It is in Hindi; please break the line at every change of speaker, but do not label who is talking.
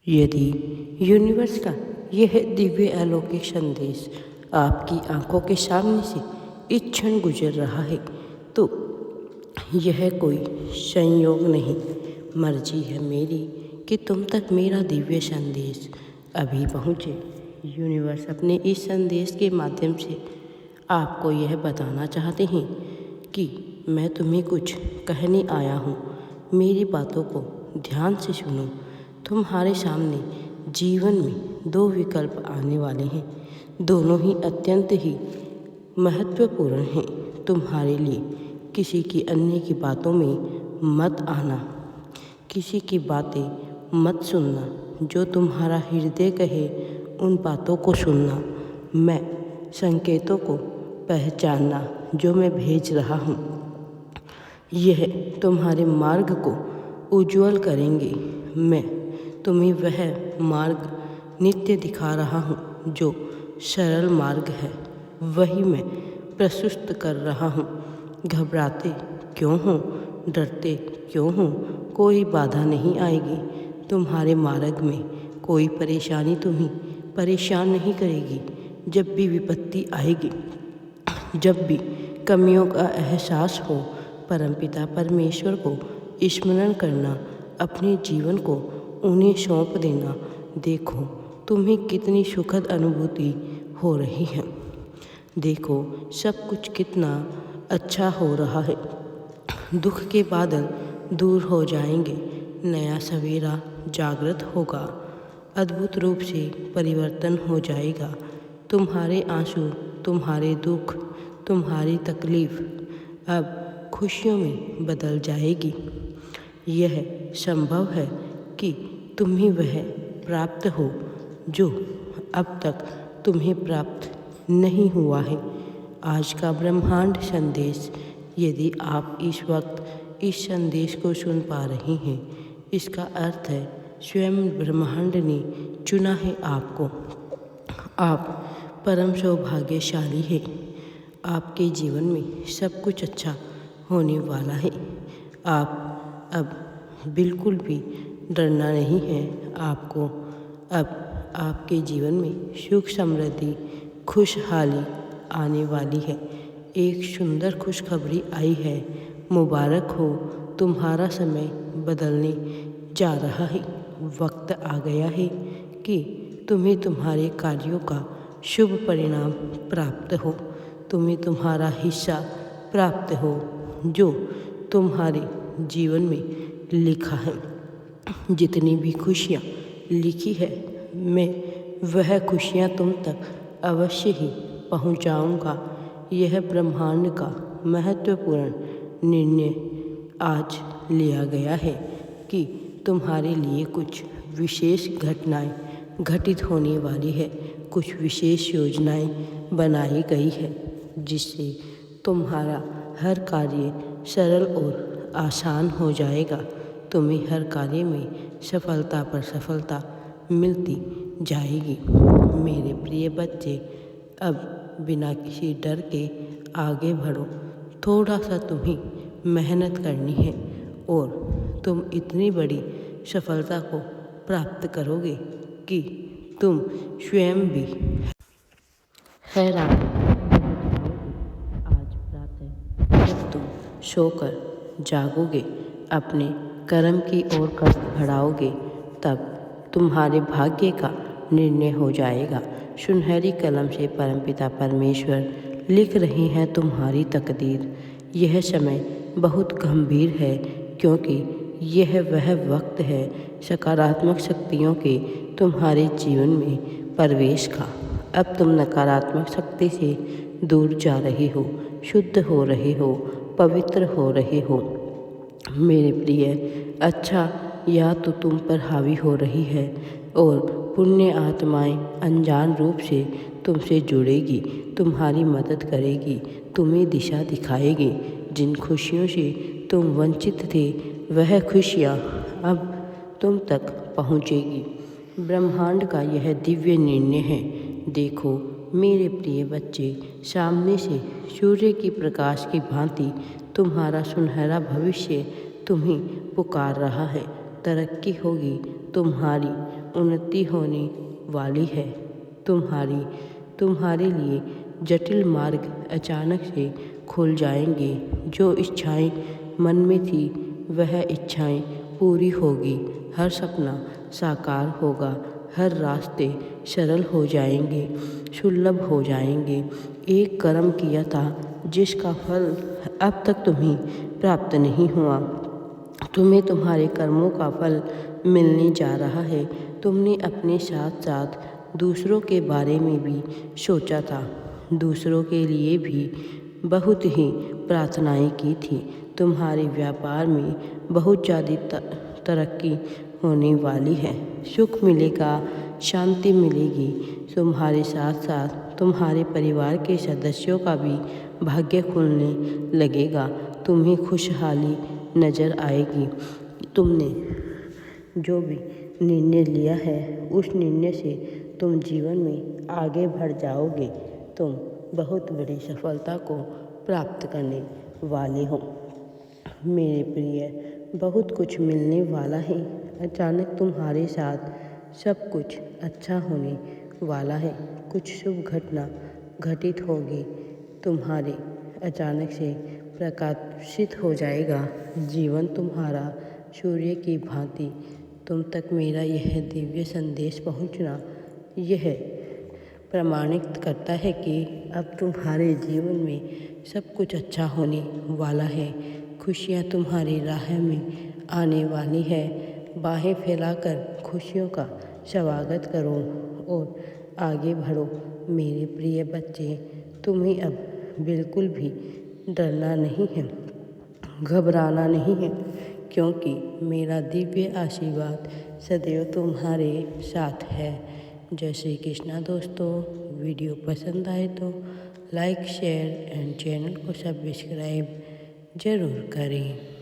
यदि यूनिवर्स का यह दिव्य अलौकिक संदेश आपकी आंखों के सामने से इस क्षण गुजर रहा है तो यह कोई संयोग नहीं, मर्जी है मेरी कि तुम तक मेरा दिव्य संदेश अभी पहुँचे। यूनिवर्स अपने इस संदेश के माध्यम से आपको यह बताना चाहते हैं कि मैं तुम्हें कुछ कहने आया हूँ। मेरी बातों को ध्यान से सुनो। तुम्हारे सामने जीवन में दो विकल्प आने वाले हैं, दोनों ही अत्यंत ही महत्वपूर्ण हैं तुम्हारे लिए। किसी की अन्य की बातों में मत आना, किसी की बातें मत सुनना। जो तुम्हारा हृदय कहे उन बातों को सुनना। मैं संकेतों को पहचानना जो मैं भेज रहा हूँ, यह तुम्हारे मार्ग को उज्ज्वल करेंगे। मैं तुम्हें वह मार्ग नित्य दिखा रहा हूँ जो सरल मार्ग है, वही मैं प्रशस्त कर रहा हूँ। घबराते क्यों हो, डरते क्यों हो, कोई बाधा नहीं आएगी तुम्हारे मार्ग में। कोई परेशानी तुम्हें परेशान नहीं करेगी। जब भी विपत्ति आएगी, जब भी कमियों का एहसास हो, परमपिता परमेश्वर को स्मरण करना, अपने जीवन को उन्हें सौंप देना। देखो तुम्हें कितनी सुखद अनुभूति हो रही है। देखो सब कुछ कितना अच्छा हो रहा है। दुख के बादल दूर हो जाएंगे, नया सवेरा जागृत होगा, अद्भुत रूप से परिवर्तन हो जाएगा। तुम्हारे आंसू, तुम्हारे दुख, तुम्हारी तकलीफ अब खुशियों में बदल जाएगी। यह संभव है कि तुम्हें वह प्राप्त हो जो अब तक तुम्हें प्राप्त नहीं हुआ है। आज का ब्रह्मांड संदेश, यदि आप इस वक्त इस संदेश को सुन पा रहे हैं, इसका अर्थ है स्वयं ब्रह्मांड ने चुना है आपको। आप परम सौभाग्यशाली हैं। आपके जीवन में सब कुछ अच्छा होने वाला है। आप अब बिल्कुल भी डरना नहीं है। आपको अब आपके जीवन में सुख समृद्धि खुशहाली आने वाली है। एक सुंदर खुशखबरी आई है। मुबारक हो, तुम्हारा समय बदलने जा रहा है। वक्त आ गया है कि तुम्हें तुम्हारे कार्यों का शुभ परिणाम प्राप्त हो, तुम्हें तुम्हारा हिस्सा प्राप्त हो जो तुम्हारे जीवन में लिखा है। जितनी भी खुशियाँ लिखी है, मैं वह खुशियाँ तुम तक अवश्य ही पहुँचाऊँगा। यह ब्रह्मांड का महत्वपूर्ण निर्णय आज लिया गया है कि तुम्हारे लिए कुछ विशेष घटनाएं घटित होने वाली है। कुछ विशेष योजनाएं बनाई गई है जिससे तुम्हारा हर कार्य सरल और आसान हो जाएगा। तुम्हें हर कार्य में सफलता पर सफलता मिलती जाएगी। मेरे प्रिय बच्चे, अब बिना किसी डर के आगे बढ़ो। थोड़ा सा तुम्हें मेहनत करनी है और तुम इतनी बड़ी सफलता को प्राप्त करोगे कि तुम स्वयं भी हैरान हो जाओगे। आज प्रातः जब तुम सोकर जागोगे, अपने कर्म की ओर कदम बढ़ाओगे, तब तुम्हारे भाग्य का निर्णय हो जाएगा। सुनहरी कलम से परमपिता परमेश्वर लिख रहे हैं तुम्हारी तकदीर। यह समय बहुत गंभीर है क्योंकि यह वह वक्त है सकारात्मक शक्तियों के तुम्हारे जीवन में प्रवेश का। अब तुम नकारात्मक शक्ति से दूर जा रहे हो, शुद्ध हो रहे हो, पवित्र हो रहे हो। मेरे प्रिय, अच्छा या तो तुम पर हावी हो रही है और पुण्य आत्माएं अनजान रूप से तुमसे जुड़ेगी, तुम्हारी मदद करेगी, तुम्हें दिशा दिखाएगी। जिन खुशियों से तुम वंचित थे, वह खुशियाँ अब तुम तक पहुँचेगी। ब्रह्मांड का यह दिव्य निर्णय है। देखो मेरे प्रिय बच्चे, सामने से सूर्य की प्रकाश की भांति तुम्हारा सुनहरा भविष्य तुम्हें पुकार रहा है। तरक्की होगी तुम्हारी, उन्नति होने वाली है। तुम्हारे लिए जटिल मार्ग अचानक से खुल जाएंगे। जो इच्छाएं मन में थी वह इच्छाएं पूरी होगी। हर सपना साकार होगा। हर रास्ते सरल हो जाएंगे, सुलभ हो जाएंगे। एक कर्म किया था जिसका फल अब तक तुम्हें प्राप्त नहीं हुआ। तुम्हें तुम्हारे कर्मों का फल मिलने जा रहा है। तुमने अपने साथ साथ दूसरों के बारे में भी सोचा था। दूसरों के लिए भी बहुत ही प्रार्थनाएं की थी। तुम्हारे व्यापार में बहुत ज़्यादा तरक्की होने वाली है। सुख मिलेगा, शांति मिलेगी। तुम्हारे साथ साथ तुम्हारे परिवार के सदस्यों का भी भाग्य खुलने लगेगा। तुम्हें खुशहाली नज़र आएगी। तुमने जो भी निर्णय लिया है उस निर्णय से तुम जीवन में आगे बढ़ जाओगे। तुम बहुत बड़ी सफलता को प्राप्त करने वाले हो। मेरे प्रिय, बहुत कुछ मिलने वाला है। अचानक तुम्हारे साथ सब कुछ अच्छा होने वाला है। कुछ शुभ घटना घटित होगी। तुम्हारे अचानक से प्रकाशित हो जाएगा जीवन तुम्हारा सूर्य की भांति। तुम तक मेरा यह दिव्य संदेश पहुंचना यह प्रमाणित करता है कि अब तुम्हारे जीवन में सब कुछ अच्छा होने वाला है। खुशियाँ तुम्हारी राह में आने वाली है। बाहें फैलाकर खुशियों का स्वागत करो और आगे बढ़ो। मेरे प्रिय बच्चे, तुम्हें अब बिल्कुल भी डरना नहीं है, घबराना नहीं है, क्योंकि मेरा दिव्य आशीर्वाद सदैव तुम्हारे साथ है। जय श्री कृष्णा दोस्तों। वीडियो पसंद आए तो लाइक, शेयर एंड चैनल को सब्सक्राइब ज़रूर करें।